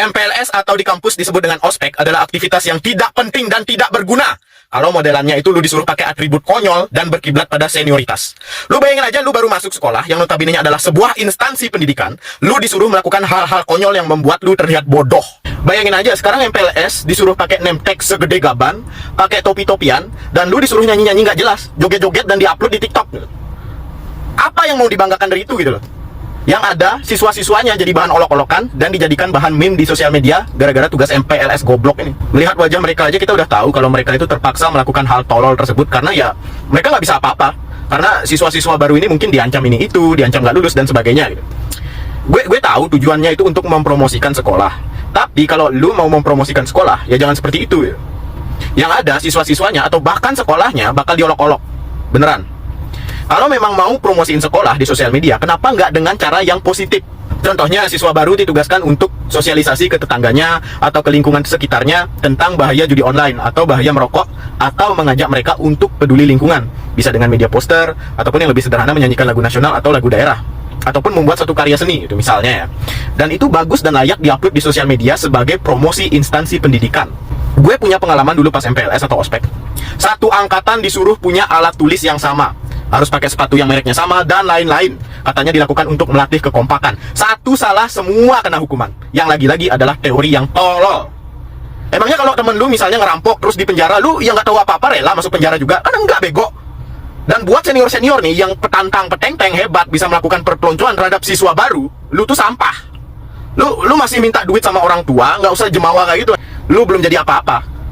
MPLS atau di kampus disebut dengan ospek adalah aktivitas yang tidak penting dan tidak berguna. Kalau modelannya itu lu disuruh pakai atribut konyol dan berkiblat pada senioritas. Lu bayangin aja lu baru masuk sekolah yang notabene adalah sebuah instansi pendidikan, lu disuruh melakukan hal-hal konyol yang membuat lu terlihat bodoh. Bayangin aja sekarang MPLS disuruh pakai name tag segede gaban, pakai topi-topian, dan lu disuruh nyanyi-nyanyi nggak jelas, joget-joget dan diupload di TikTok. Apa yang mau dibanggakan dari itu gitu loh? Yang ada siswa-siswanya jadi bahan olok-olokan dan dijadikan bahan meme di sosial media gara-gara tugas MPLS goblok ini. Melihat wajah mereka aja kita udah tahu kalau mereka itu terpaksa melakukan hal tolol tersebut karena ya mereka nggak bisa apa-apa. Karena siswa-siswa baru ini mungkin diancam ini itu, diancam nggak lulus dan sebagainya gitu. Gue tahu tujuannya itu untuk mempromosikan sekolah. Tapi kalau lu mau mempromosikan sekolah, ya jangan seperti itu ya. Yang ada siswa-siswanya atau bahkan sekolahnya bakal diolok-olok. Beneran. Kalau memang mau promosiin sekolah di sosial media, kenapa nggak dengan cara yang positif? Contohnya, siswa baru ditugaskan untuk sosialisasi ke tetangganya atau ke lingkungan sekitarnya tentang bahaya judi online atau bahaya merokok, atau mengajak mereka untuk peduli lingkungan. Bisa dengan media poster, ataupun yang lebih sederhana menyanyikan lagu nasional atau lagu daerah, ataupun membuat satu karya seni, itu misalnya ya. Dan itu bagus dan layak diupload di sosial media sebagai promosi instansi pendidikan. Gue punya pengalaman dulu pas MPLS atau ospek. Satu angkatan disuruh punya alat tulis yang sama, harus pakai sepatu yang mereknya sama, dan lain-lain. Katanya dilakukan untuk melatih kekompakan. Satu salah, semua kena hukuman. Yang lagi-lagi adalah teori yang tolol. Emangnya kalau temen lu misalnya ngerampok terus di penjara, lu yang nggak tahu apa-apa rela masuk penjara juga? Kan enggak, bego. Dan buat senior-senior nih yang petantang petenteng hebat bisa melakukan perpeloncoan terhadap siswa baru, lu tuh sampah. Lu masih minta duit sama orang tua, nggak usah jemawa kayak gitu. Lu belum jadi apa-apa.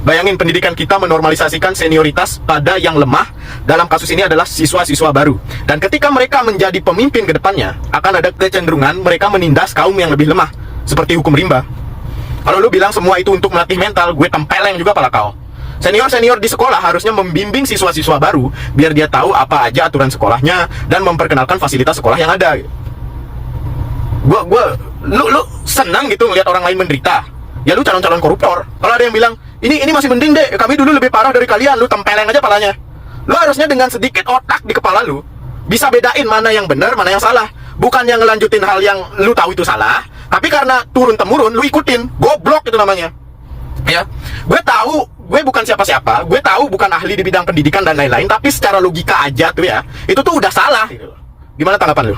Bayangin pendidikan kita menormalisasikan senioritas pada yang lemah. Dalam kasus ini adalah siswa-siswa baru. Dan ketika mereka menjadi pemimpin ke depannya, akan ada kecenderungan mereka menindas kaum yang lebih lemah, seperti hukum rimba. Kalau lu bilang semua itu untuk melatih mental, gue tempeleng juga pala kau. Senior-senior di sekolah harusnya membimbing siswa-siswa baru biar dia tahu apa aja aturan sekolahnya dan memperkenalkan fasilitas sekolah yang ada. Lu senang gitu ngeliat orang lain menderita? Ya lu calon-calon koruptor. Kalau ada yang bilang, ini masih mending deh, kami dulu lebih parah dari kalian, lu tempeleng aja palanya. Lu harusnya dengan sedikit otak di kepala lu bisa bedain mana yang benar, mana yang salah. Bukan yang ngelanjutin hal yang lu tahu itu salah, tapi karena turun-temurun lu ikutin. Goblok itu namanya. Ya, gue tahu gue bukan siapa-siapa, gue tahu bukan ahli di bidang pendidikan dan lain-lain, tapi secara logika aja tuh ya, itu tuh udah salah. Gimana tanggapan lu?